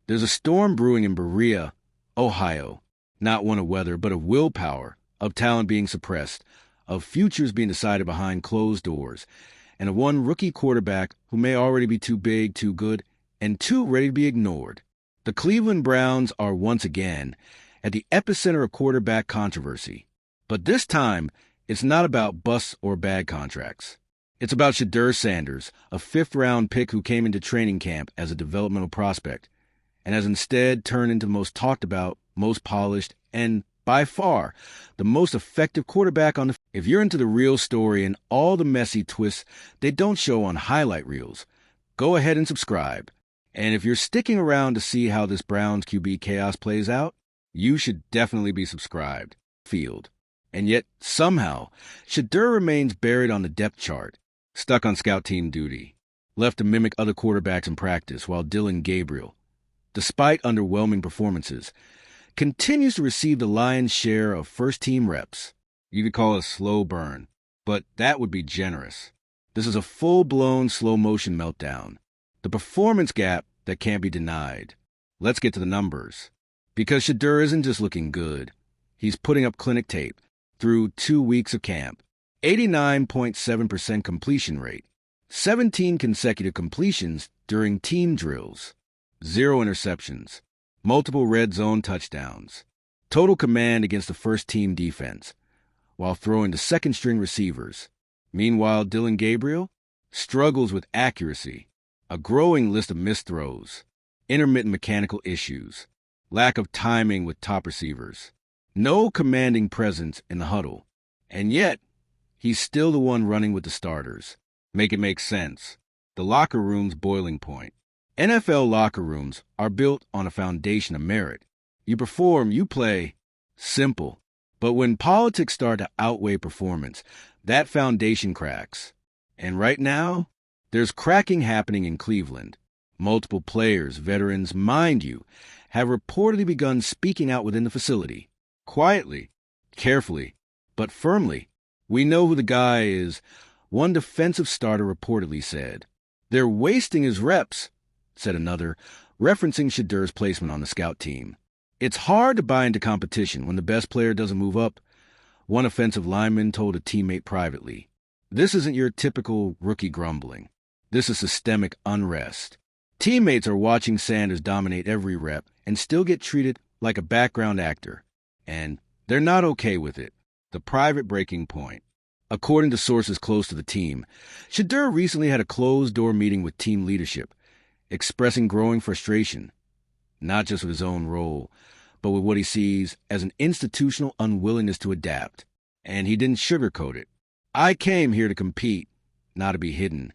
There's a storm brewing in Berea, Ohio. Not one of weather, but of willpower, of talent being suppressed, of futures being decided behind closed doors, and of one rookie quarterback who may already be too big, too good, and too ready to be ignored. The Cleveland Browns are once again at the epicenter of quarterback controversy. But this time, it's not about busts or bad contracts. It's about Shedeur Sanders, a fifth-round pick who came into training camp as a developmental prospect and has instead turned into the most talked about, most polished, and by far the most effective quarterback on the field. If you're into the real story and all the messy twists they don't show on highlight reels, go ahead and subscribe. And if you're sticking around to see how this Browns QB chaos plays out, you should definitely be subscribed. Field. And yet, somehow, Shedeur remains buried on the depth chart, stuck on scout team duty, left to mimic other quarterbacks in practice while Gabriel, despite underwhelming performances, continues to receive the lion's share of first-team reps. You could call it a slow burn, but that would be generous. This is a full-blown slow-motion meltdown. The performance gap that can't be denied. Let's get to the numbers. Because Shedeur isn't just looking good. He's putting up clinic tape through 2 weeks of camp. 89.7% completion rate. 17 consecutive completions during team drills. 0 interceptions. Multiple red zone touchdowns. Total command against the first-team defense, while throwing to second-string receivers. Meanwhile, Gabriel struggles with accuracy, a growing list of missed throws, intermittent mechanical issues, lack of timing with top receivers, no commanding presence in the huddle, and yet he's still the one running with the starters. Make it make sense. The locker room's boiling point. NFL locker rooms are built on a foundation of merit. You perform, you play. Simple. But when politics start to outweigh performance, that foundation cracks. And right now, there's cracking happening in Cleveland. Multiple players, veterans, mind you, have reportedly begun speaking out within the facility. Quietly, carefully, but firmly. We know who the guy is, one defensive starter reportedly said. They're wasting his reps, said another, referencing Shedeur's placement on the scout team. It's hard to buy into competition when the best player doesn't move up, one offensive lineman told a teammate privately. This isn't your typical rookie grumbling. This is systemic unrest. Teammates are watching Sanders dominate every rep and still get treated like a background actor. And they're not okay with it. The private breaking point. According to sources close to the team, Shedeur recently had a closed-door meeting with team leadership, expressing growing frustration, not just with his own role, but with what he sees as an institutional unwillingness to adapt. And he didn't sugarcoat it. I came here to compete, not to be hidden.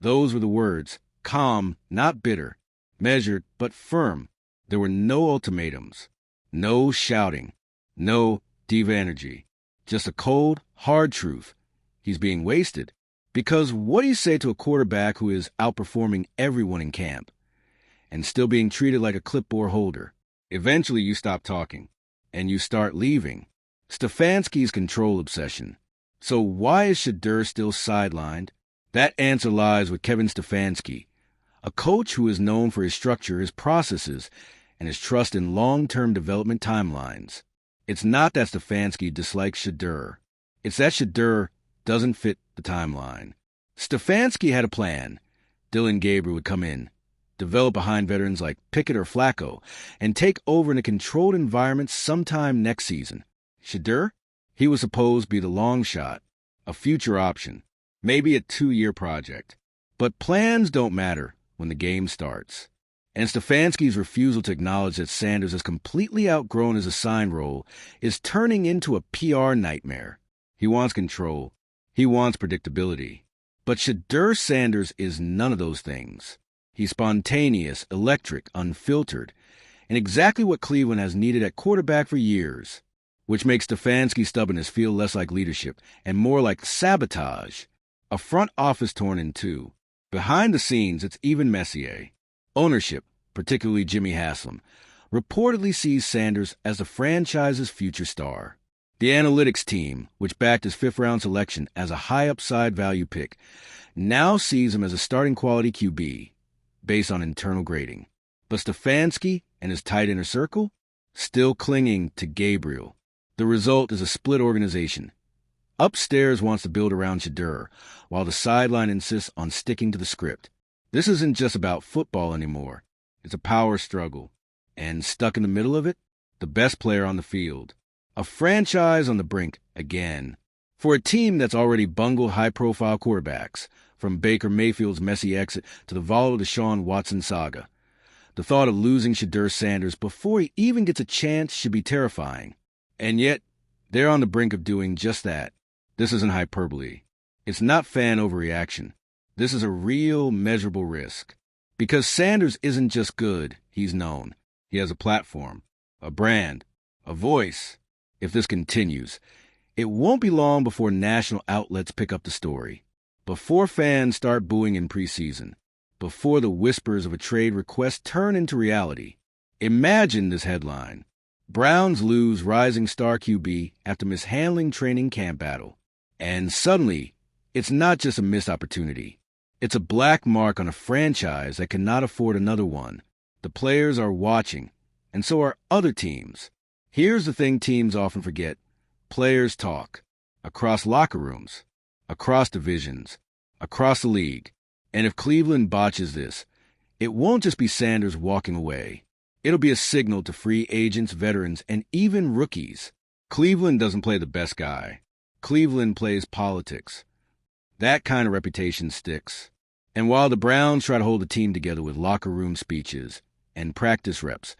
Those were the words, calm, not bitter, measured, but firm. There were no ultimatums, no shouting, no diva energy, just a cold, hard truth. He's being wasted. Because what do you say to a quarterback who is outperforming everyone in camp and still being treated like a clipboard holder? Eventually you stop talking and you start leaving. Stfansky's control obsession. So why is Shedeur still sidelined? That answer lies with Kevin Stfansky, a coach who is known for his structure, his processes, and his trust in long-term development timelines. It's not that Stfansky dislikes Shedeur. It's that Shedeur doesn't fit the timeline. Stfansky had a plan. Gabriel would come in, develop behind veterans like Pickett or Flacco, and take over in a controlled environment sometime next season. Shedeur? He was supposed to be the long shot, a future option, maybe a 2-year project. But plans don't matter when the game starts. And Stefanski's refusal to acknowledge that Sanders has completely outgrown his assigned role is turning into a PR nightmare. He wants control. He wants predictability. But Shedeur Sanders is none of those things. He's spontaneous, electric, unfiltered, and exactly what Cleveland has needed at quarterback for years, which makes Stfansky's stubbornness feel less like leadership and more like sabotage. A front office torn in two. Behind the scenes, it's even messier. Ownership, particularly Jimmy Haslam, reportedly sees Sanders as the franchise's future star. The analytics team, which backed his fifth-round selection as a high upside value pick, now sees him as a starting quality QB, based on internal grading. But Stfansky and his tight inner circle, still clinging to Gabriel. The result is a split organization. Upstairs wants to build around Shedeur, while the sideline insists on sticking to the script. This isn't just about football anymore. It's a power struggle. And stuck in the middle of it, the best player on the field. A franchise on the brink again. For a team that's already bungled high-profile quarterbacks, from Baker Mayfield's messy exit to the volatile Deshaun Watson saga, the thought of losing Shedeur Sanders before he even gets a chance should be terrifying. And yet, they're on the brink of doing just that. This isn't hyperbole. It's not fan overreaction. This is a real, measurable risk. Because Sanders isn't just good, he's known. He has a platform, a brand, a voice. If this continues, it won't be long before national outlets pick up the story. Before fans start booing in preseason. Before the whispers of a trade request turn into reality. Imagine this headline. Browns lose rising star QB after mishandling training camp battle. And suddenly, it's not just a missed opportunity. It's a black mark on a franchise that cannot afford another one. The players are watching, and so are other teams. Here's the thing teams often forget. Players talk. Across locker rooms. Across divisions. Across the league. And if Cleveland botches this, it won't just be Sanders walking away. It'll be a signal to free agents, veterans, and even rookies. Cleveland doesn't play the best guy. Cleveland plays politics. That kind of reputation sticks. And while the Browns try to hold the team together with locker room speeches and practice reps,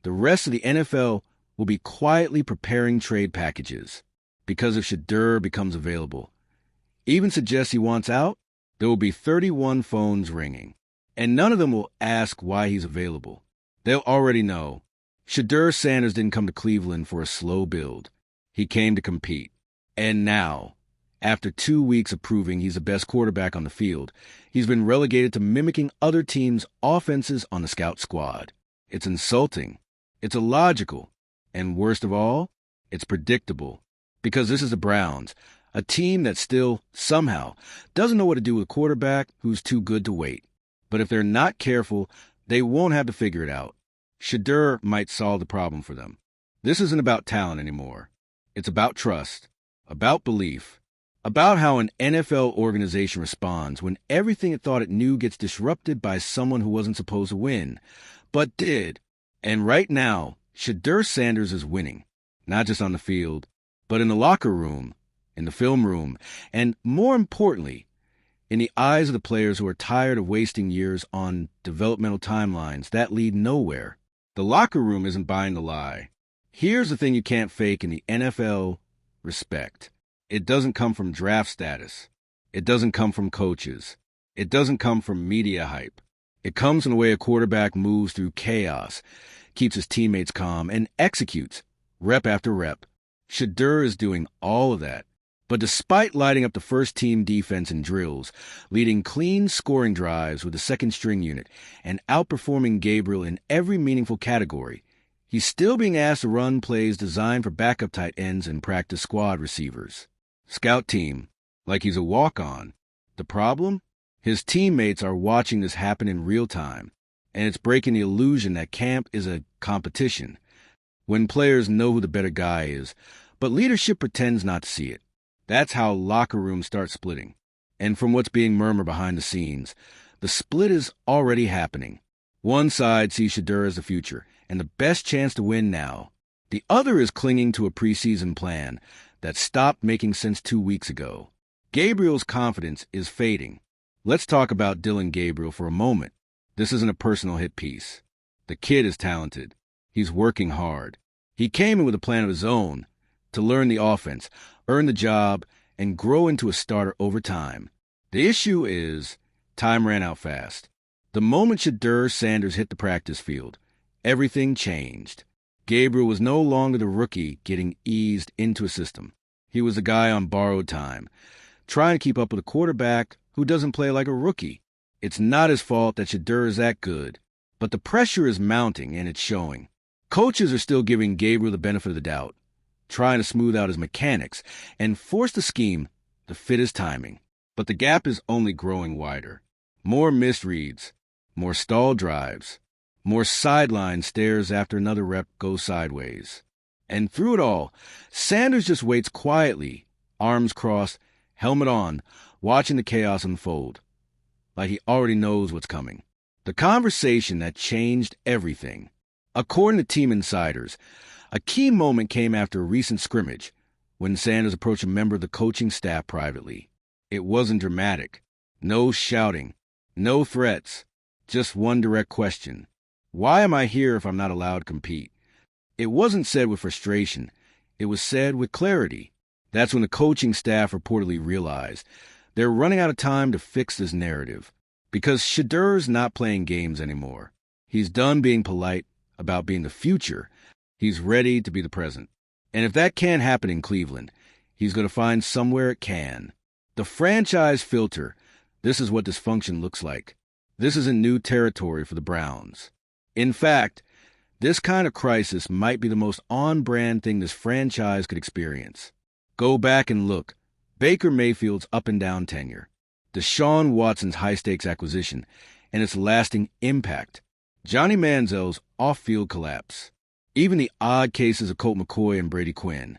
the rest of the NFL will be quietly preparing trade packages. Because if Shedeur becomes available, even suggests he wants out, there will be 31 phones ringing. And none of them will ask why he's available. They'll already know. Shedeur Sanders didn't come to Cleveland for a slow build. He came to compete. And now, after 2 weeks of proving he's the best quarterback on the field, he's been relegated to mimicking other teams' offenses on the scout squad. It's insulting. It's illogical. And worst of all, it's predictable. Because this is the Browns, a team that still, somehow, doesn't know what to do with a quarterback who's too good to wait. But if they're not careful, they won't have to figure it out. Shedeur might solve the problem for them. This isn't about talent anymore. It's about trust, about belief, about how an NFL organization responds when everything it thought it knew gets disrupted by someone who wasn't supposed to win, but did. And right now, Shedeur Sanders is winning, not just on the field, but in the locker room, in the film room, and more importantly, in the eyes of the players who are tired of wasting years on developmental timelines that lead nowhere. The locker room isn't buying the lie. Here's the thing you can't fake in the NFL: respect. It doesn't come from draft status. It doesn't come from coaches. It doesn't come from media hype. It comes from the way a quarterback moves through chaos, keeps his teammates calm, and executes, rep after rep. Shedeur is doing all of that. But despite lighting up the first-team defense in drills, leading clean scoring drives with the second-string unit, and outperforming Gabriel in every meaningful category, he's still being asked to run plays designed for backup tight ends and practice squad receivers. Scout team, like he's a walk-on. The problem? His teammates are watching this happen in real time, and it's breaking the illusion that camp is a competition. When players know who the better guy is, but leadership pretends not to see it. That's how locker rooms start splitting. And from what's being murmured behind the scenes, the split is already happening. One side sees Shedeur as the future and the best chance to win now. The other is clinging to a preseason plan that stopped making sense 2 weeks ago. Gabriel's confidence is fading. Let's talk about Dillon Gabriel for a moment. This isn't a personal hit piece. The kid is talented. He's working hard. He came in with a plan of his own to learn the offense, earn the job, and grow into a starter over time. The issue is time ran out fast. The moment Shedeur Sanders hit the practice field, everything changed. Gabriel was no longer the rookie getting eased into a system. He was the guy on borrowed time, trying to keep up with a quarterback who doesn't play like a rookie. It's not his fault that Shedeur is that good, but the pressure is mounting and it's showing. Coaches are still giving Gabriel the benefit of the doubt, trying to smooth out his mechanics and force the scheme to fit his timing. But the gap is only growing wider. More missed reads, more stalled drives, More sideline stares after another rep goes sideways. And through it all, Sanders just waits quietly, arms crossed, helmet on, watching the chaos unfold, like he already knows what's coming. The conversation that changed everything. According to team insiders, a key moment came after a recent scrimmage when Sanders approached a member of the coaching staff privately. It wasn't dramatic. No shouting. No threats. Just one direct question. Why am I here if I'm not allowed to compete? It wasn't said with frustration. It was said with clarity. That's when the coaching staff reportedly realized they're running out of time to fix this narrative. Because Shedeur's not playing games anymore. He's done being polite about being the future. He's ready to be the present. And if that can't happen in Cleveland, he's going to find somewhere it can. The franchise filter. This is what dysfunction looks like. This isn't new territory for the Browns. In fact, this kind of crisis might be the most on-brand thing this franchise could experience. Go back and look. Baker Mayfield's up-and-down tenure. Deshaun Watson's high-stakes acquisition and its lasting impact. Johnny Manziel's off-field collapse. Even the odd cases of Colt McCoy and Brady Quinn.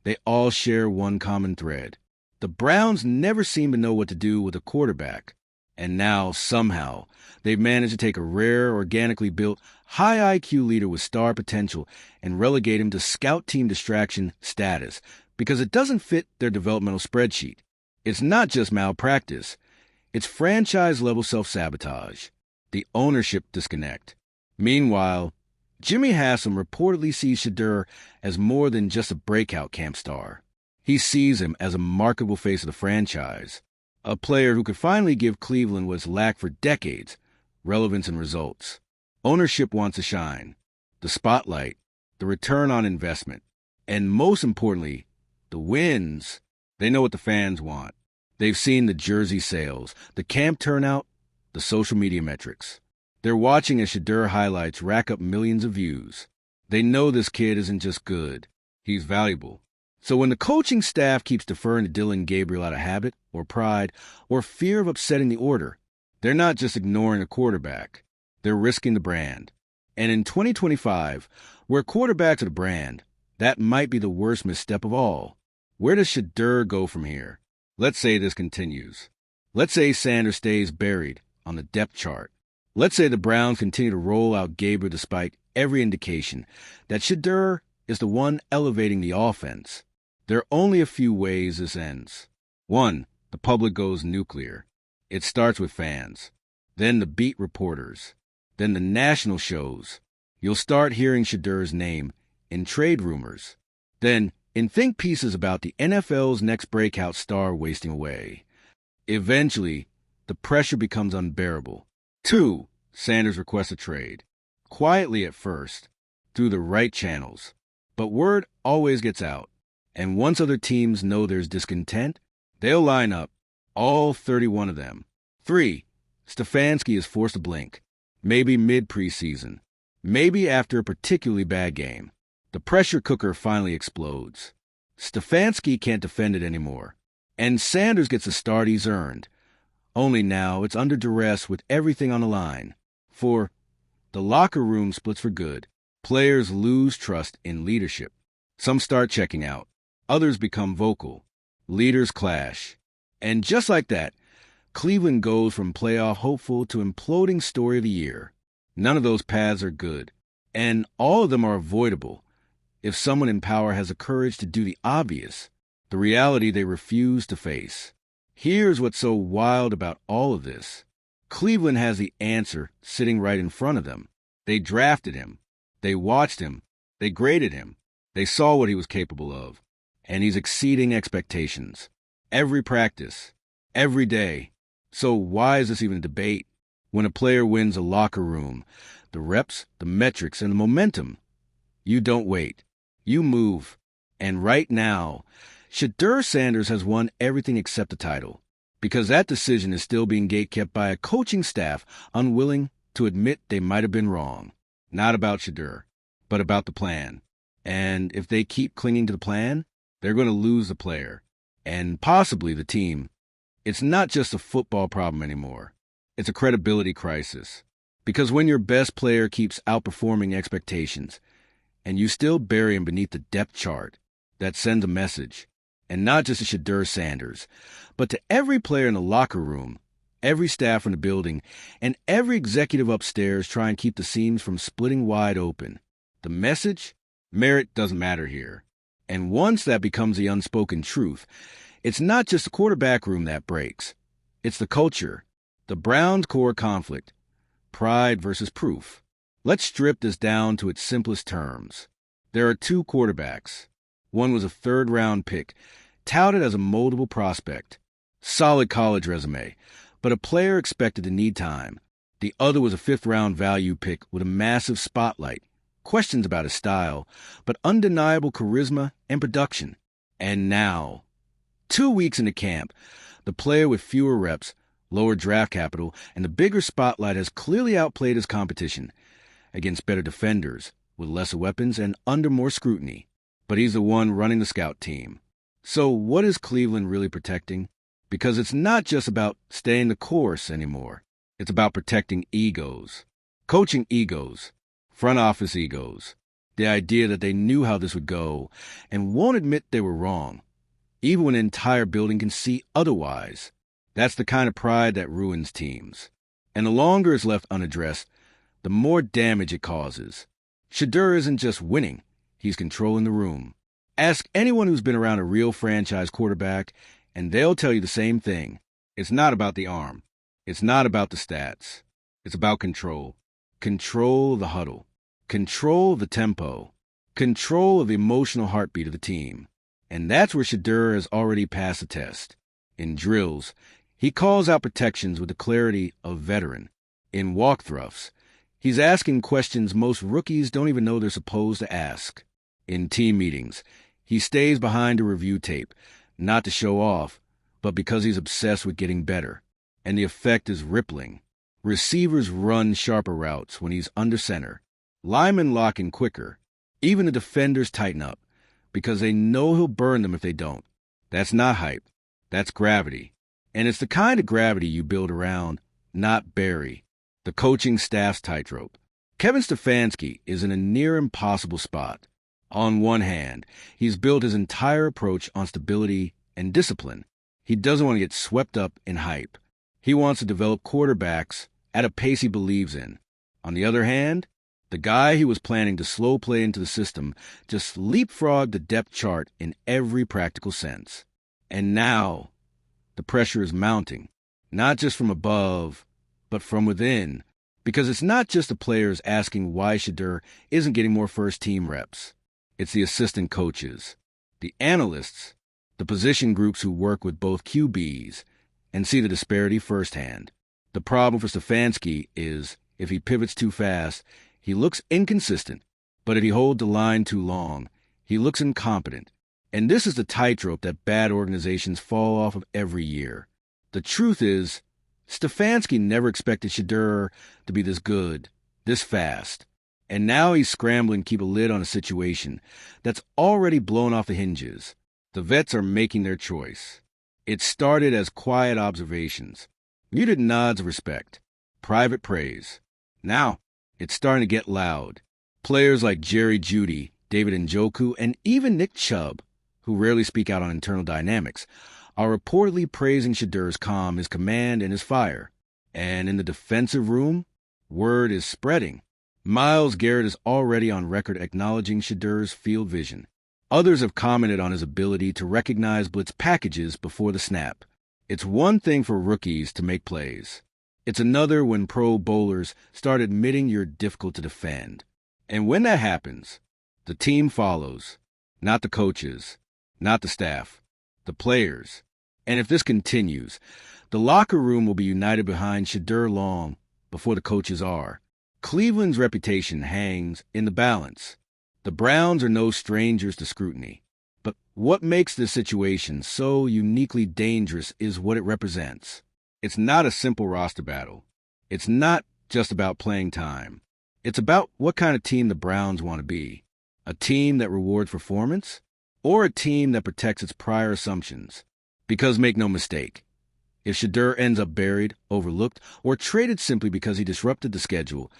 They all share one common thread. The Browns never seem to know what to do with a quarterback. And now, somehow, they've managed to take a rare, organically built, high IQ leader with star potential and relegate him to scout team distraction status because it doesn't fit their developmental spreadsheet. It's not just malpractice. It's franchise-level self-sabotage. The ownership disconnect. Meanwhile, Jimmy Haslam reportedly sees Shedeur as more than just a breakout camp star. He sees him as a marketable face of the franchise. A player who could finally give Cleveland what it's lacked for decades, relevance and results. Ownership wants to shine. The spotlight, the return on investment, and most importantly, the wins. They know what the fans want. They've seen the jersey sales, the camp turnout, the social media metrics. They're watching as Shedeur highlights rack up millions of views. They know this kid isn't just good. He's valuable. So when the coaching staff keeps deferring to Dylan Gabriel out of habit or pride or fear of upsetting the order, they're not just ignoring a quarterback. They're risking the brand. And in 2025, where quarterbacks are the brand, that might be the worst misstep of all. Where does Shedeur go from here? Let's say this continues. Let's say Sanders stays buried on the depth chart. Let's say the Browns continue to roll out Gabriel despite every indication that Shedeur is the one elevating the offense. There are only a few ways this ends. 1, the public goes nuclear. It starts with fans, then the beat reporters, then the national shows. You'll start hearing Shedeur's name in trade rumors, then in think pieces about the NFL's next breakout star wasting away. Eventually, the pressure becomes unbearable. 2, Sanders requests a trade. Quietly at first, through the right channels. But word always gets out. And once other teams know there's discontent, they'll line up, all 31 of them. 3, Stfansky is forced to blink. Maybe mid-preseason. Maybe after a particularly bad game. The pressure cooker finally explodes. Stfansky can't defend it anymore. And Sanders gets the start he's earned. Only now it's under duress with everything on the line. For the locker room splits for good. Players lose trust in leadership. Some start checking out. Others become vocal. Leaders clash. And just like that, Cleveland goes from playoff hopeful to imploding story of the year. None of those paths are good. And all of them are avoidable if someone in power has the courage to do the obvious, the reality they refuse to face. Here's what's so wild about all of this. Cleveland has the answer sitting right in front of them. They drafted him. They watched him. They graded him. They saw what he was capable of. And he's exceeding expectations. Every practice. Every day. So why is this even a debate? When a player wins a locker room, the reps, the metrics, and the momentum, you don't wait. You move. And right now, Shedeur Sanders has won everything except the title. Because that decision is still being gatekept by a coaching staff unwilling to admit they might have been wrong. Not about Shedeur, but about the plan. And if they keep clinging to the plan, they're going to lose the player. And possibly the team. It's not just a football problem anymore. It's a credibility crisis. Because when your best player keeps outperforming expectations, and you still bury him beneath the depth chart, that sends a message. And not just to Shedeur Sanders, but to every player in the locker room, every staff in the building, and every executive upstairs trying to keep the seams from splitting wide open. The message? Merit doesn't matter here. And once that becomes the unspoken truth, it's not just the quarterback room that breaks. It's the culture, the Browns' core conflict, pride versus proof. Let's strip this down to its simplest terms. There are two quarterbacks. One was a third-round pick, touted as a moldable prospect, solid college resume, but a player expected to need time. The other was a fifth-round value pick with a massive spotlight, questions about his style, but undeniable charisma and production. And now, 2 weeks into camp, the player with fewer reps, lower draft capital, and the bigger spotlight has clearly outplayed his competition against better defenders, with lesser weapons and under more scrutiny. But he's the one running the scout team. So what is Cleveland really protecting? Because it's not just about staying the course anymore. It's about protecting egos, coaching egos, front office egos, the idea that they knew how this would go and won't admit they were wrong, even when an entire building can see otherwise. That's the kind of pride that ruins teams. And the longer it's left unaddressed, the more damage it causes. Shedeur isn't just winning. He's controlling the room. Ask anyone who's been around a real franchise quarterback, and they'll tell you the same thing. It's not about the arm. It's not about the stats. It's about control. Control of the huddle. Control of the tempo. Control of the emotional heartbeat of the team. And that's where Shedeur has already passed the test. In drills, he calls out protections with the clarity of a veteran. In walk-throughs, he's asking questions most rookies don't even know they're supposed to ask. In team meetings, he stays behind a review tape, not to show off, but because he's obsessed with getting better. And the effect is rippling. Receivers run sharper routes when he's under center. Linemen lock in quicker. Even the defenders tighten up, because they know he'll burn them if they don't. That's not hype. That's gravity. And it's the kind of gravity you build around, not bury. The coaching staff's tightrope. Kevin Stfansky is in a near impossible spot. On one hand, he's built his entire approach on stability and discipline. He doesn't want to get swept up in hype. He wants to develop quarterbacks at a pace he believes in. On the other hand, the guy he was planning to slow play into the system just leapfrogged the depth chart in every practical sense. And now, the pressure is mounting, not just from above, but from within, because it's not just the players asking why Shedeur isn't getting more first-team reps. It's the assistant coaches, the analysts, the position groups who work with both QBs and see the disparity firsthand. The problem for Stfansky is, if he pivots too fast, he looks inconsistent, but if he holds the line too long, he looks incompetent. And this is the tightrope that bad organizations fall off of every year. The truth is, Stfansky never expected Shedeur to be this good, this fast. And now he's scrambling to keep a lid on a situation that's already blown off the hinges. The vets are making their choice. It started as quiet observations, muted nods of respect, private praise. Now, it's starting to get loud. Players like Jerry Jeudy, David Njoku, and even Nick Chubb, who rarely speak out on internal dynamics, are reportedly praising Shedeur's calm, his command, and his fire. And in the defensive room, word is spreading. Myles Garrett is already on record acknowledging Shedeur's field vision. Others have commented on his ability to recognize blitz packages before the snap. It's one thing for rookies to make plays. It's another when pro bowlers start admitting you're difficult to defend. And when that happens, the team follows. Not the coaches, not the staff, the players. And if this continues, the locker room will be united behind Shedeur long before the coaches are. Cleveland's reputation hangs in the balance. The Browns are no strangers to scrutiny. But what makes this situation so uniquely dangerous is what it represents. It's not a simple roster battle. It's not just about playing time. It's about what kind of team the Browns want to be. A team that rewards performance, or a team that protects its prior assumptions. Because make no mistake, If Shedeur ends up buried, overlooked, or traded simply because he disrupted the schedule,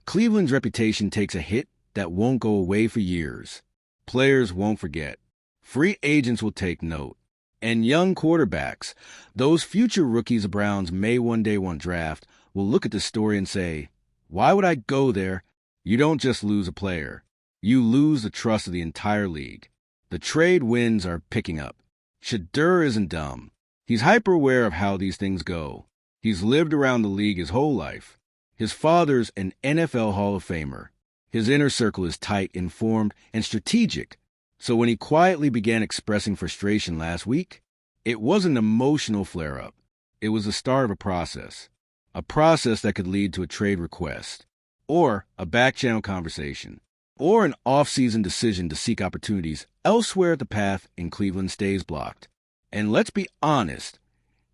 Cleveland's reputation takes a hit that won't go away for years. Players won't forget. Free agents will take note. And young quarterbacks, those future rookies the Browns may one day want draft, will look at this story and say, "Why would I go there?" You don't just lose a player. You lose the trust of the entire league. The trade winds are picking up. Shedeur isn't dumb. He's hyper-aware of how these things go. He's lived around the league his whole life. His father's an NFL Hall of Famer. His inner circle is tight, informed, and strategic. So when he quietly began expressing frustration last week, it wasn't an emotional flare-up. It was the start of a process that could lead to a trade request, or a back-channel conversation, or an off-season decision to seek opportunities elsewhere if the path in Cleveland stays blocked. And let's be honest,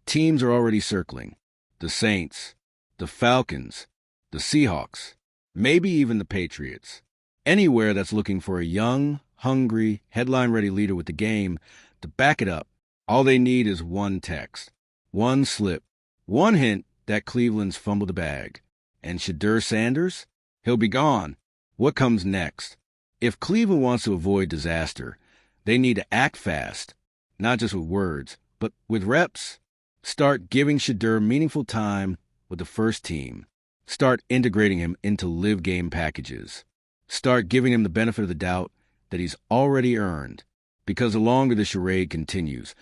teams are already circling. The Saints, the Falcons, the Seahawks, maybe even the Patriots. Anywhere that's looking for a young, hungry, headline-ready leader with the game to back it up. All they need is one text, one slip, one hint that Cleveland's fumbled the bag. And Shedeur Sanders? He'll be gone. What comes next? If Cleveland wants to avoid disaster, they need to act fast, not just with words, but with reps. Start giving Shedeur meaningful time with the first team. Start integrating him into live game packages. Start giving him the benefit of the doubt that he's already earned. Because the longer the charade continues,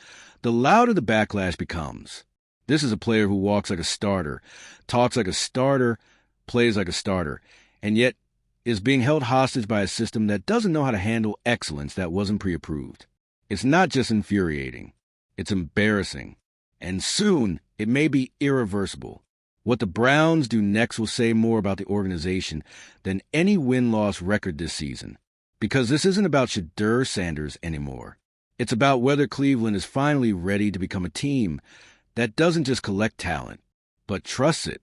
the louder the backlash becomes. This is a player who walks like a starter, talks like a starter, plays like a starter, and yet is being held hostage by a system that doesn't know how to handle excellence that wasn't pre-approved. It's not just infuriating. It's embarrassing. And soon, it may be irreversible. What the Browns do next will say more about the organization than any win-loss record this season. Because this isn't about Shedeur Sanders anymore. It's about whether Cleveland is finally ready to become a team that doesn't just collect talent, but trusts it.